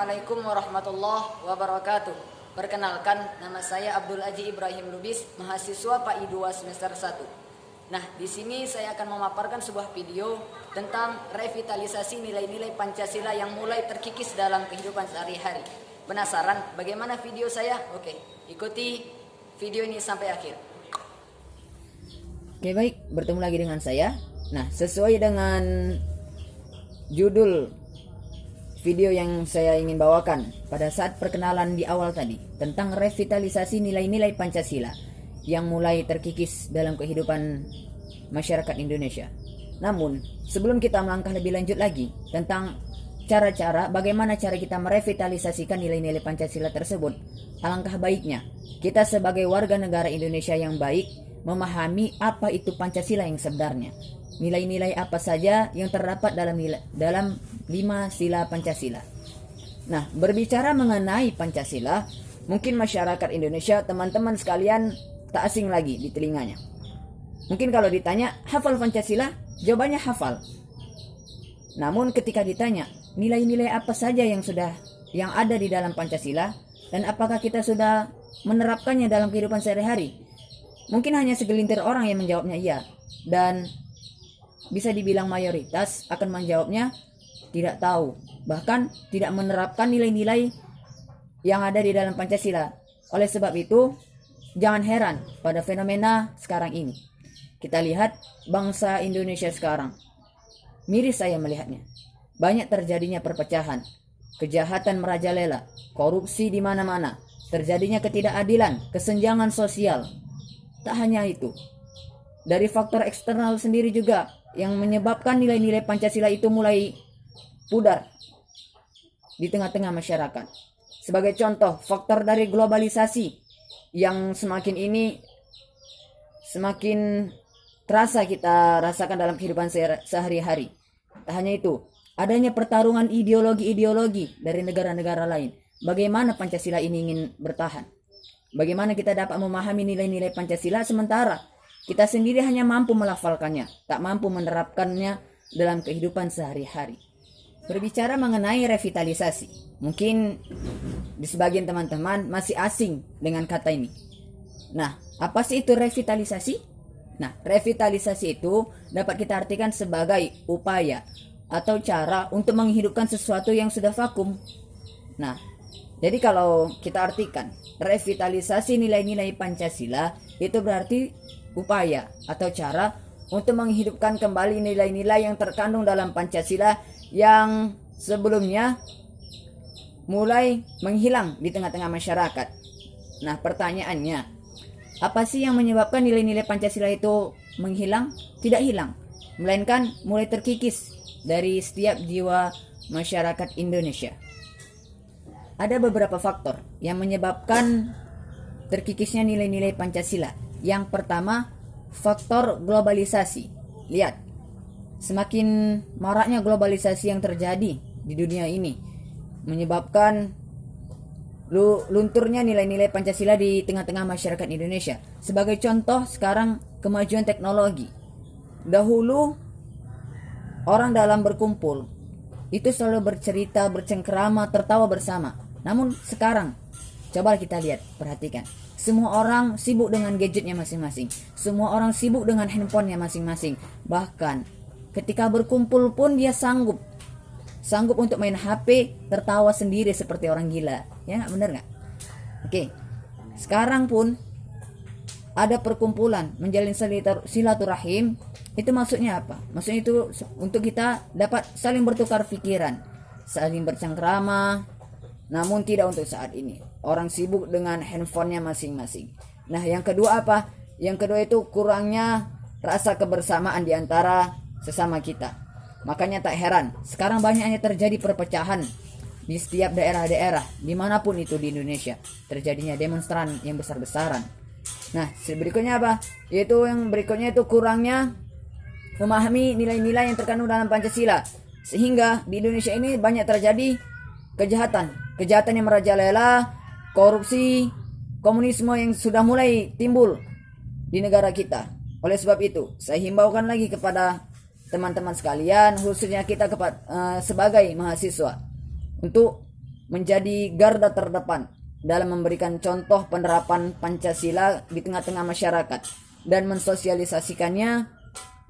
Assalamualaikum warahmatullahi wabarakatuh. Perkenalkan, nama saya Abdul Aji Ibrahim Lubis, mahasiswa PAI 2 semester 1. Nah, di sini saya akan memaparkan sebuah video tentang revitalisasi nilai-nilai Pancasila yang mulai terkikis dalam kehidupan sehari-hari. Penasaran bagaimana video saya? Oke, ikuti video ini sampai akhir. Oke, baik, bertemu lagi dengan saya. Nah, sesuai dengan judul video yang saya ingin bawakan pada saat perkenalan di awal tadi tentang revitalisasi nilai-nilai Pancasila yang mulai terkikis dalam kehidupan masyarakat Indonesia. Namun, sebelum kita melangkah lebih lanjut lagi tentang cara-cara bagaimana cara kita merevitalisasikan nilai-nilai Pancasila tersebut, alangkah baiknya kita sebagai warga negara Indonesia yang baik memahami apa itu Pancasila yang sebenarnya. Nilai-nilai apa saja yang terdapat dalam 5 sila Pancasila. Nah, berbicara mengenai Pancasila, mungkin masyarakat Indonesia, teman-teman sekalian, tak asing lagi di telinganya. Mungkin kalau ditanya, hafal Pancasila? Jawabannya hafal. Namun ketika ditanya, nilai-nilai apa saja yang ada di dalam Pancasila dan apakah kita sudah menerapkannya dalam kehidupan sehari-hari? Mungkin hanya segelintir orang yang menjawabnya iya, dan bisa dibilang mayoritas akan menjawabnya tidak tahu, bahkan tidak menerapkan nilai-nilai yang ada di dalam Pancasila. Oleh sebab itu, jangan heran pada fenomena sekarang ini. Kita lihat bangsa Indonesia sekarang. Miris saya melihatnya. Banyak terjadinya perpecahan, kejahatan merajalela, korupsi di mana-mana, terjadinya ketidakadilan, kesenjangan sosial. Tak hanya itu, dari faktor eksternal sendiri juga yang menyebabkan nilai-nilai Pancasila itu mulai pudar di tengah-tengah masyarakat. Sebagai contoh, faktor dari globalisasi yang semakin terasa kita rasakan dalam kehidupan sehari-hari. Tak hanya itu, adanya pertarungan ideologi-ideologi dari negara-negara lain. Bagaimana Pancasila ini ingin bertahan? Bagaimana kita dapat memahami nilai-nilai Pancasila sementara kita sendiri hanya mampu melafalkannya, tak mampu menerapkannya dalam kehidupan sehari-hari. Berbicara mengenai revitalisasi, mungkin di sebagian teman-teman masih asing dengan kata ini. Nah, apa sih itu revitalisasi? Nah, revitalisasi itu dapat kita artikan sebagai upaya atau cara untuk menghidupkan sesuatu yang sudah vakum. Nah, jadi kalau kita artikan revitalisasi nilai-nilai Pancasila, itu berarti upaya atau cara untuk menghidupkan kembali nilai-nilai yang terkandung dalam Pancasila yang sebelumnya mulai menghilang di tengah-tengah masyarakat. Nah, pertanyaannya, apa sih yang menyebabkan nilai-nilai Pancasila itu menghilang? Tidak hilang, melainkan mulai terkikis dari setiap jiwa masyarakat Indonesia. Ada beberapa faktor yang menyebabkan terkikisnya nilai-nilai Pancasila. Yang pertama, faktor globalisasi. Lihat, semakin maraknya globalisasi yang terjadi di dunia ini menyebabkan lunturnya nilai-nilai Pancasila di tengah-tengah masyarakat Indonesia. Sebagai contoh, sekarang kemajuan teknologi. Dahulu orang dalam berkumpul itu selalu bercerita, bercengkerama, tertawa bersama. Namun sekarang, coba kita lihat, perhatikan. Semua orang sibuk dengan gadgetnya masing-masing. Semua orang sibuk dengan handphonenya masing-masing. Bahkan ketika berkumpul pun dia sanggup untuk main HP, tertawa sendiri seperti orang gila. Ya nggak, bener nggak? Oke. Sekarang pun ada perkumpulan menjalin silaturahim. Itu maksudnya apa? Maksudnya itu untuk kita dapat saling bertukar pikiran, saling bercengkrama. Namun tidak untuk saat ini. Orang sibuk dengan handphonenya masing-masing. Nah, yang kedua apa? Yang kedua itu kurangnya rasa kebersamaan di antara sesama kita. Makanya tak heran, sekarang banyaknya terjadi perpecahan di setiap daerah-daerah, dimanapun itu di Indonesia. Terjadinya demonstran yang besar-besaran. Nah, berikutnya apa? Yang berikutnya itu kurangnya memahami nilai-nilai yang terkandung dalam Pancasila. Sehingga di Indonesia ini banyak terjadi kejahatan yang merajalela, korupsi, komunisme yang sudah mulai timbul di negara kita. Oleh sebab itu, saya himbaukan lagi kepada teman-teman sekalian, khususnya kita sebagai mahasiswa, untuk menjadi garda terdepan dalam memberikan contoh penerapan Pancasila di tengah-tengah masyarakat dan mensosialisasikannya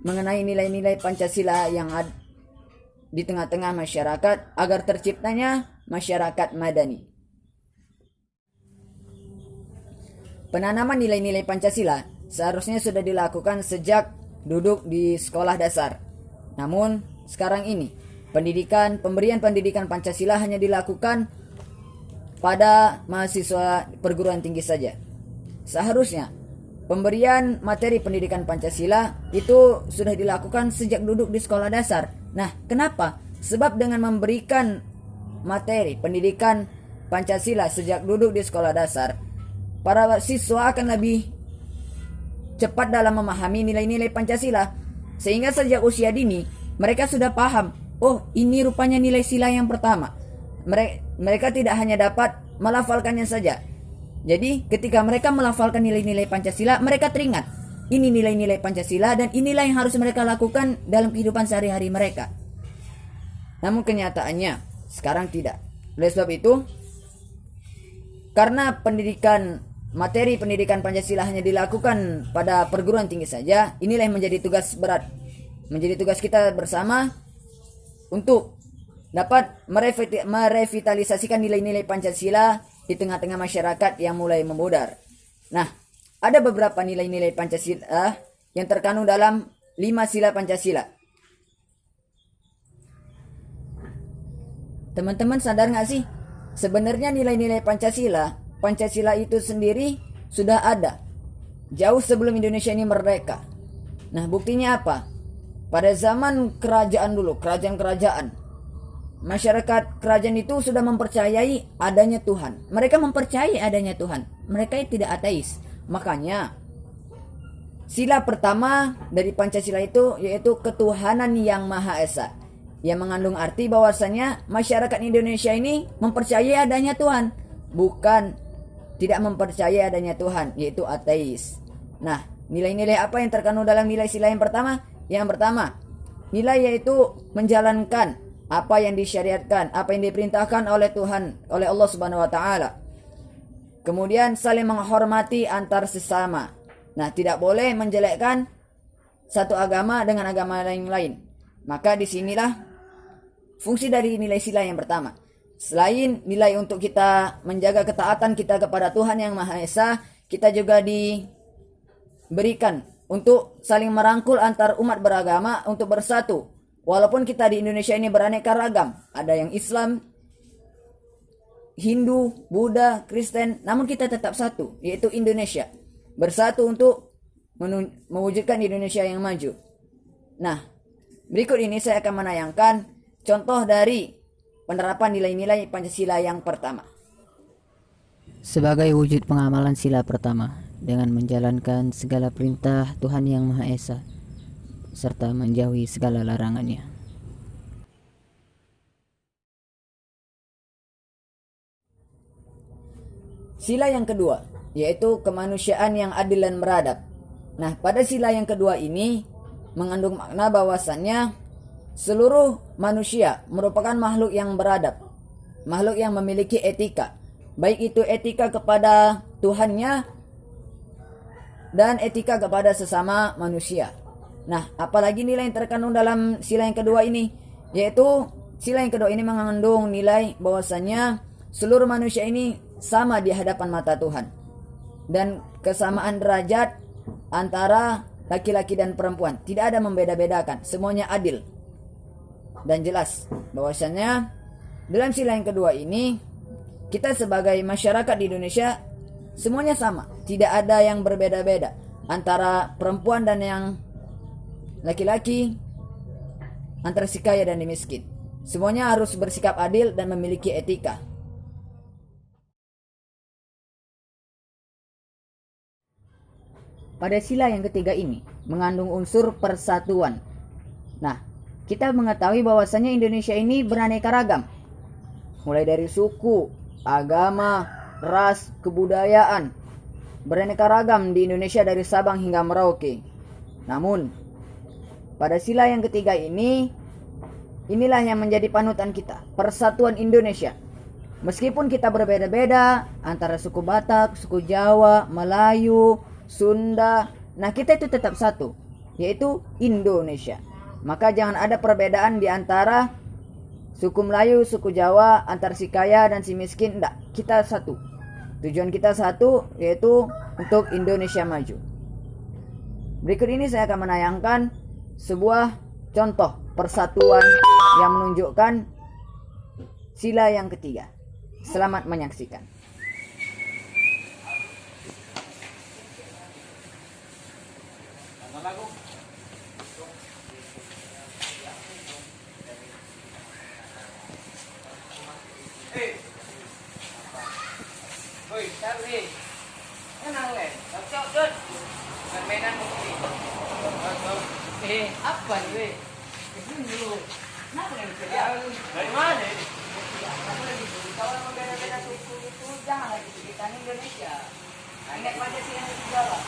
mengenai nilai-nilai Pancasila yang ada di tengah-tengah masyarakat agar terciptanya masyarakat madani. Penanaman nilai-nilai Pancasila seharusnya sudah dilakukan sejak duduk di sekolah dasar. Namun, sekarang ini pemberian pendidikan Pancasila hanya dilakukan pada mahasiswa perguruan tinggi saja. Seharusnya pemberian materi pendidikan Pancasila itu sudah dilakukan sejak duduk di sekolah dasar. Nah, kenapa? Sebab dengan memberikan materi pendidikan Pancasila sejak duduk di sekolah dasar, para siswa akan lebih cepat dalam memahami nilai-nilai Pancasila, sehingga sejak usia dini mereka sudah paham, oh ini rupanya nilai sila yang pertama. Mereka tidak hanya dapat melafalkannya saja. Jadi ketika mereka melafalkan nilai-nilai Pancasila, mereka teringat ini nilai-nilai Pancasila dan inilah yang harus mereka lakukan dalam kehidupan sehari-hari mereka. Namun kenyataannya sekarang tidak. Oleh sebab itu, karena materi pendidikan Pancasila hanya dilakukan pada perguruan tinggi saja, inilah yang menjadi tugas berat, menjadi tugas kita bersama untuk dapat merevitalisasikan nilai-nilai Pancasila di tengah-tengah masyarakat yang mulai memudar. Nah, ada beberapa nilai-nilai Pancasila yang terkandung dalam 5 sila Pancasila. Teman-teman sadar gak sih? Sebenarnya nilai-nilai Pancasila itu sendiri sudah ada jauh sebelum Indonesia ini merdeka. Nah, buktinya apa? Pada zaman kerajaan dulu, kerajaan-kerajaan, masyarakat kerajaan itu sudah mempercayai adanya Tuhan. Mereka mempercayai adanya Tuhan. Mereka tidak ateis. Makanya sila pertama dari Pancasila itu yaitu ketuhanan yang Maha Esa, yang mengandung arti bahwasanya masyarakat Indonesia ini mempercayai adanya Tuhan, bukan tidak mempercayai adanya Tuhan, yaitu ateis. Nah, nilai-nilai apa yang terkandung dalam nilai sila yang pertama? Yang pertama, nilai yaitu menjalankan apa yang disyariatkan, apa yang diperintahkan oleh Tuhan, oleh Allah Subhanahu wa taala. Kemudian saling menghormati antar sesama. Nah, tidak boleh menjelekkan satu agama dengan agama lain. Maka disinilah fungsi dari nilai sila yang pertama. Selain nilai untuk kita menjaga ketaatan kita kepada Tuhan yang Maha Esa, kita juga diberikan untuk saling merangkul antar umat beragama untuk bersatu. Walaupun kita di Indonesia ini beraneka ragam, ada yang Islam, Hindu, Buddha, Kristen, namun kita tetap satu, yaitu Indonesia. Bersatu untuk mewujudkan Indonesia yang maju. Nah, berikut ini saya akan menayangkan contoh dari penerapan nilai-nilai Pancasila yang pertama. Sebagai wujud pengamalan sila pertama, dengan menjalankan segala perintah Tuhan yang Maha Esa, serta menjauhi segala larangannya. Sila yang kedua, yaitu kemanusiaan yang adil dan beradab. Nah, pada sila yang kedua ini mengandung makna bahwasannya seluruh manusia merupakan makhluk yang beradab, makhluk yang memiliki etika, baik itu etika kepada Tuhannya dan etika kepada sesama manusia. Nah, apalagi nilai yang terkandung dalam sila yang kedua ini, yaitu sila yang kedua ini mengandung nilai bahwasanya seluruh manusia ini sama di hadapan mata Tuhan, dan kesamaan derajat antara laki-laki dan perempuan tidak ada membeda-bedakan, semuanya adil dan jelas bahwasanya dalam sila yang kedua ini kita sebagai masyarakat di Indonesia semuanya sama, tidak ada yang berbeda-beda antara perempuan dan yang laki-laki, antara si kaya dan si miskin. Semuanya harus bersikap adil dan memiliki etika. Pada sila yang ketiga ini mengandung unsur persatuan. Nah, kita mengetahui bahwasanya Indonesia ini beraneka ragam, mulai dari suku, agama, ras, kebudayaan, beraneka ragam di Indonesia dari Sabang hingga Merauke. Namun pada sila yang ketiga ini, inilah yang menjadi panutan kita, persatuan Indonesia. Meskipun kita berbeda-beda antara suku Batak, suku Jawa, Melayu, Sunda, nah kita itu tetap satu, yaitu Indonesia. Maka jangan ada perbedaan di antara suku Melayu, suku Jawa, antar si kaya dan si miskin. Enggak, kita satu. Tujuan kita satu, yaitu untuk Indonesia maju. Berikut ini saya akan menayangkan sebuah contoh persatuan yang menunjukkan sila yang ketiga. Selamat menyaksikan. Woi, Charlie. Tenang, Le. Cok, Dut. Permainan bukti. Apa nih, weh? Dulu. Kenapa nih? Dari mana ini? Kalau mau beda-beda suku itu jangan lagi kita ini Indonesia. Ingat Pancasila yang ketiga, Pak.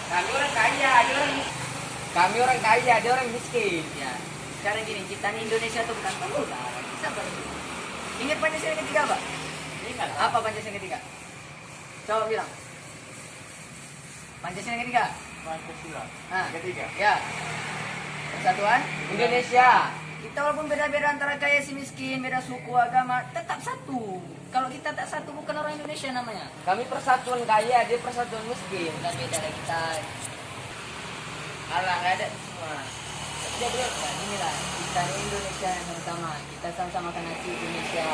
Kami orang kaya, dia orang miskin. Ya. Sekarang gini, kita ini Indonesia tuh bukan pemula. Bisa berdua. Ingat Pancasila yang ketiga, Pak? Ingat. Apa Pancasila yang ketiga? Coba bilang. Pancasila yang ketiga. Pancasila. Nah, Ketiga. ya. Persatuan Indonesia. kita walaupun beda-beda antara kaya si miskin, beda suku, agama, tetap satu. Kalau kita tak satu bukan orang Indonesia namanya. Kami persatuan kaya, dia persatuan miskin. Udah beda dari kita. Alah, nggak ada semua. Ya bro, nah, inilah kita ini Indonesia yang sama. Kita sama-sama makan nasi Indonesia.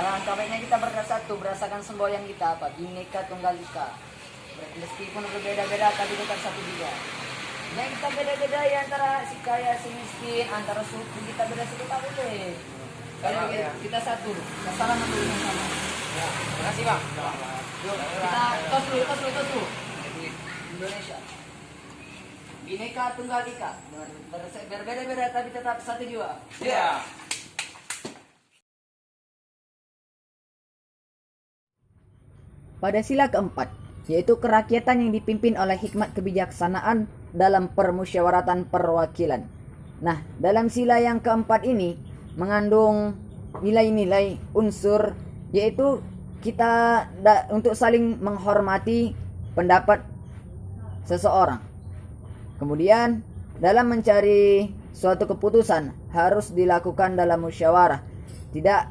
Alangkah baiknya kita bersatu, berdasarkan semboyan kita apa? Bhinneka Tunggal Ika. Meskipun berbeda-beda tapi tetap satu juga. Yang kita beda-beda ya antara si kaya si miskin, antara suku kita beda suku tak boleh. Kalau kita satu, kita salaman dulu sama. Ya, terima kasih, Bang. Yuk, kita tos dulu. Indonesia. Bhinneka Tunggal Ika. Berbeda-beda tapi tetap satu jiwa. Ya. Pada sila keempat, yaitu kerakyatan yang dipimpin oleh hikmat kebijaksanaan dalam permusyawaratan perwakilan. Nah, dalam sila yang keempat ini mengandung nilai-nilai unsur, yaitu kita untuk saling menghormati pendapat seseorang. Kemudian dalam mencari suatu keputusan harus dilakukan dalam musyawarah, tidak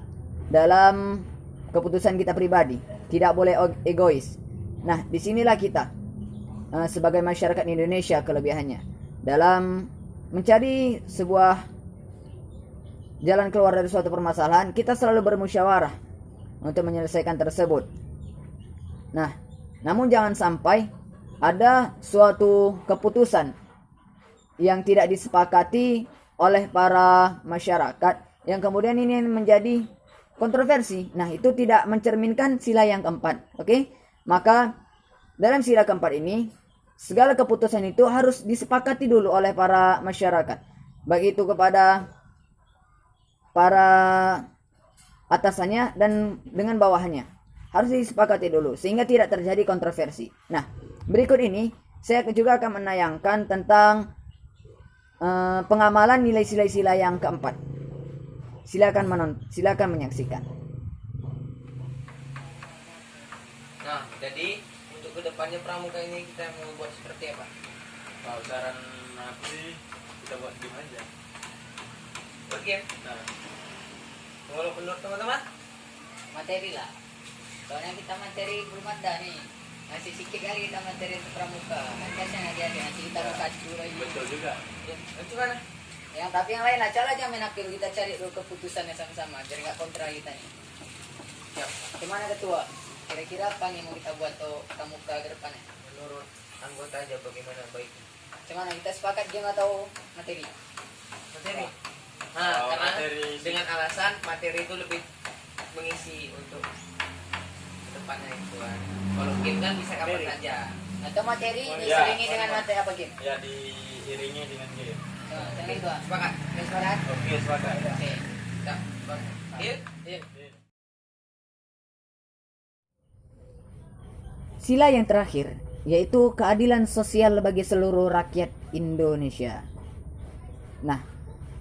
dalam keputusan kita pribadi, tidak boleh egois. Nah, disinilah kita sebagai masyarakat Indonesia kelebihannya dalam mencari sebuah jalan keluar dari suatu permasalahan, kita selalu bermusyawarah untuk menyelesaikan tersebut. Nah, namun jangan sampai ada suatu keputusan yang tidak disepakati oleh para masyarakat yang kemudian ini menjadi kontroversi. Nah, itu tidak mencerminkan sila yang keempat. Oke? Maka dalam sila keempat ini segala keputusan itu harus disepakati dulu oleh para masyarakat. Baik itu kepada para atasannya dan dengan bawahannya. Harus disepakati dulu sehingga tidak terjadi kontroversi. Nah, berikut ini saya juga akan menayangkan tentang pengamalan nilai sila-sila yang keempat. Silakan menyaksikan. Nah, jadi untuk kedepannya pramuka ini kita mau buat seperti apa? Kalau saran napi kita buat game aja. Oke. Nah, Kalau menurut teman-teman, Materi lah. Soalnya kita materi belum ada nih. Masih sedikit kali kita materi untuk pramuka. Nanti aja nanti kita buka dulu lagi. betul juga. ya, gimana? Yang tapi yang lain lah, cara aja main akil, kita cari dulu keputusannya sama-sama biar nggak kontra kita nih. Siap. Gimana ketua? Kira-kira apa nih mau kita buat untuk pramuka ke depannya? Menurut anggota aja bagaimana baik. Gimana kita sepakat game atau materi? Materi. Nah, Kalau karena materi- dengan alasan materi itu lebih mengisi untuk kedepannya itu kan. Kalau game kan bisa kapan Materi. saja. Atau materi Oh, iya. diselingi dengan materi apa game? Ya diiringi dengan game. Nah, yang itu ah. Sepakat. Kita sepakat? Oke, sepakat. Oke. Kita sepakat. Yuk. Yuk. Sila yang terakhir yaitu keadilan sosial bagi seluruh rakyat Indonesia. Nah,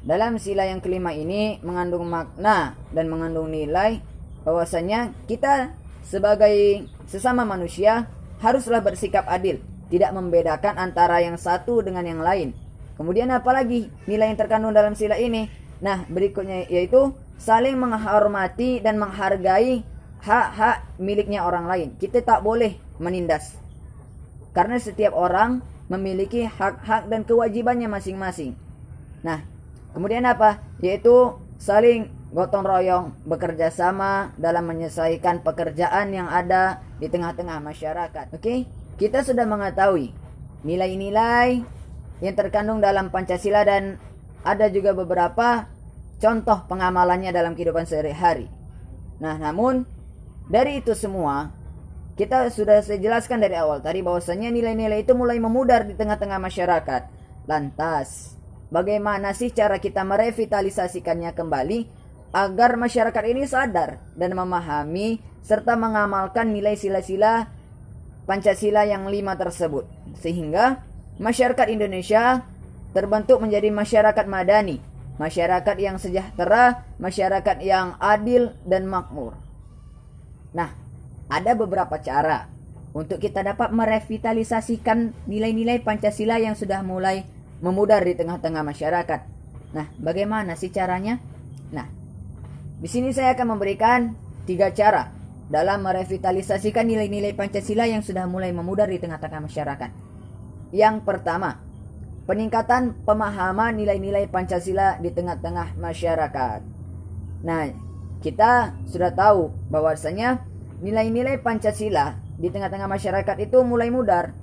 dalam sila yang kelima ini mengandung makna dan mengandung nilai bahwasanya kita sebagai sesama manusia haruslah bersikap adil, tidak membedakan antara yang satu dengan yang lain. Kemudian apalagi nilai yang terkandung dalam sila ini? Nah, berikutnya yaitu saling menghormati dan menghargai hak-hak miliknya orang lain. Kita tak boleh menindas, karena setiap orang memiliki hak-hak dan kewajibannya masing-masing. Nah, kemudian apa? Yaitu saling gotong royong, bekerja sama dalam menyelesaikan pekerjaan yang ada di tengah-tengah masyarakat. Oke? Kita sudah mengetahui nilai-nilai yang terkandung dalam Pancasila dan ada juga beberapa contoh pengamalannya dalam kehidupan sehari-hari. Nah, namun dari itu semua kita sudah saya jelaskan dari awal tadi bahwasanya nilai-nilai itu mulai memudar di tengah-tengah masyarakat. Lantas, bagaimana sih cara kita merevitalisasikannya kembali agar masyarakat ini sadar dan memahami serta mengamalkan nilai sila-sila Pancasila yang 5 tersebut, sehingga masyarakat Indonesia terbentuk menjadi masyarakat madani, masyarakat yang sejahtera, masyarakat yang adil dan makmur. Nah, ada beberapa cara untuk kita dapat merevitalisasikan nilai-nilai Pancasila yang sudah mulai memudar di tengah-tengah masyarakat. Nah, bagaimana sih caranya? Nah, di sini saya akan memberikan 3 cara dalam merevitalisasikan nilai-nilai Pancasila yang sudah mulai memudar di tengah-tengah masyarakat. Yang pertama, peningkatan pemahaman nilai-nilai Pancasila di tengah-tengah masyarakat. Nah, kita sudah tahu bahwasanya nilai-nilai Pancasila di tengah-tengah masyarakat itu mulai mudar.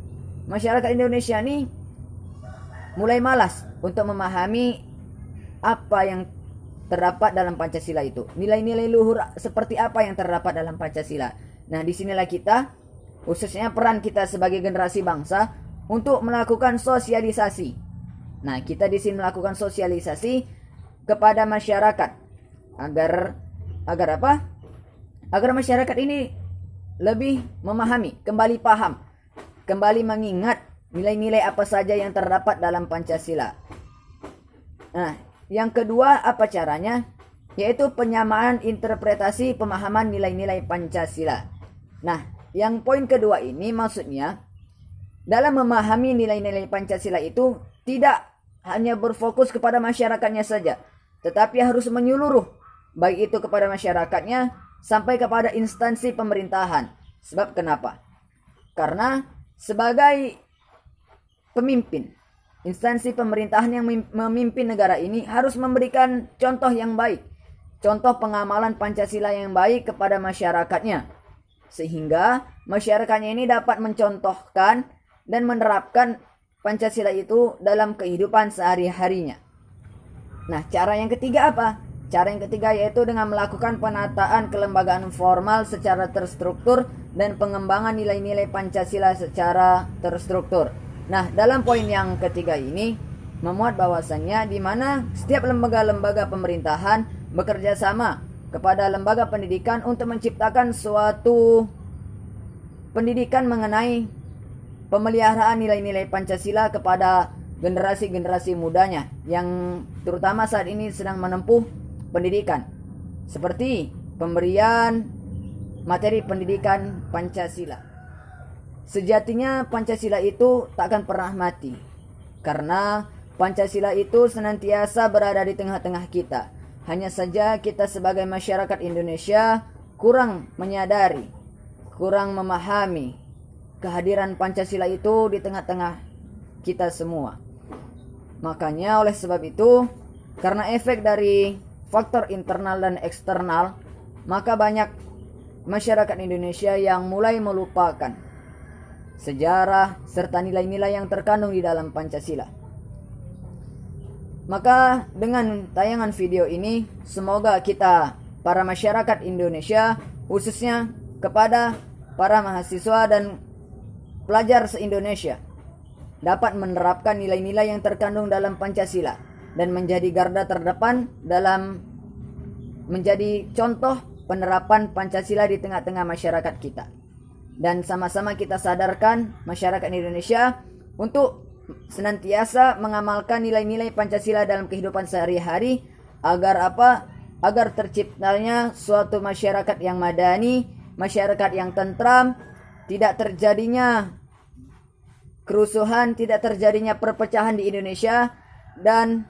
Masyarakat Indonesia ini mulai malas untuk memahami apa yang terdapat dalam Pancasila itu. Nilai-nilai luhur seperti apa yang terdapat dalam Pancasila. Nah, disinilah kita, khususnya peran kita sebagai generasi bangsa, untuk melakukan sosialisasi. Nah, kita di sini melakukan sosialisasi kepada masyarakat agar apa? Agar masyarakat ini lebih memahami, kembali paham, kembali mengingat nilai-nilai apa saja yang terdapat dalam Pancasila. Nah, yang kedua apa caranya? Yaitu penyamaan interpretasi pemahaman nilai-nilai Pancasila. Nah, yang poin kedua ini maksudnya dalam memahami nilai-nilai Pancasila itu tidak hanya berfokus kepada masyarakatnya saja, tetapi harus menyeluruh, baik itu kepada masyarakatnya sampai kepada instansi pemerintahan. Sebab kenapa? Karena sebagai pemimpin, instansi pemerintahan yang memimpin negara ini harus memberikan contoh yang baik, contoh pengamalan Pancasila yang baik kepada masyarakatnya, sehingga masyarakatnya ini dapat mencontohkan dan menerapkan Pancasila itu dalam kehidupan sehari-harinya. Nah, cara yang ketiga apa? Cara yang ketiga yaitu dengan melakukan penataan kelembagaan formal secara terstruktur dan pengembangan nilai-nilai Pancasila secara terstruktur. Nah, dalam poin yang ketiga ini memuat bahwasannya di mana setiap lembaga-lembaga pemerintahan bekerja sama kepada lembaga pendidikan untuk menciptakan suatu pendidikan mengenai pemeliharaan nilai-nilai Pancasila kepada generasi-generasi mudanya yang terutama saat ini sedang menempuh pendidikan, seperti pemberian materi pendidikan Pancasila. Sejatinya Pancasila itu tak akan pernah mati, karena Pancasila itu senantiasa berada di tengah-tengah kita. Hanya saja kita sebagai masyarakat Indonesia kurang menyadari, kurang memahami kehadiran Pancasila itu di tengah-tengah kita semua. Makanya oleh sebab itu, karena efek dari faktor internal dan eksternal, maka banyak masyarakat Indonesia yang mulai melupakan sejarah serta nilai-nilai yang terkandung di dalam Pancasila. Maka dengan tayangan video ini, semoga kita para masyarakat Indonesia, khususnya kepada para mahasiswa dan pelajar se-Indonesia, dapat menerapkan nilai-nilai yang terkandung dalam Pancasila dan menjadi garda terdepan dalam menjadi contoh penerapan Pancasila di tengah-tengah masyarakat kita. Dan sama-sama kita sadarkan masyarakat Indonesia untuk senantiasa mengamalkan nilai-nilai Pancasila dalam kehidupan sehari-hari agar apa? agar terciptanya suatu masyarakat yang madani, masyarakat yang tentram, tidak terjadinya kerusuhan, tidak terjadinya perpecahan di Indonesia, dan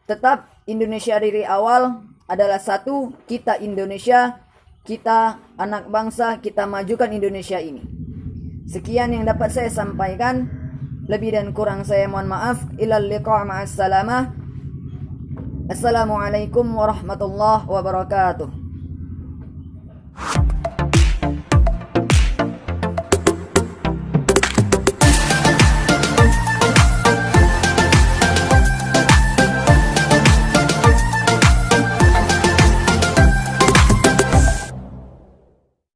tetap Indonesia dari awal adalah satu, kita Indonesia, kita anak bangsa, kita majukan Indonesia ini. Sekian yang dapat saya sampaikan, lebih dan kurang saya mohon maaf. Ilal liqa' ma'as salamah. Assalamualaikum warahmatullahi wabarakatuh.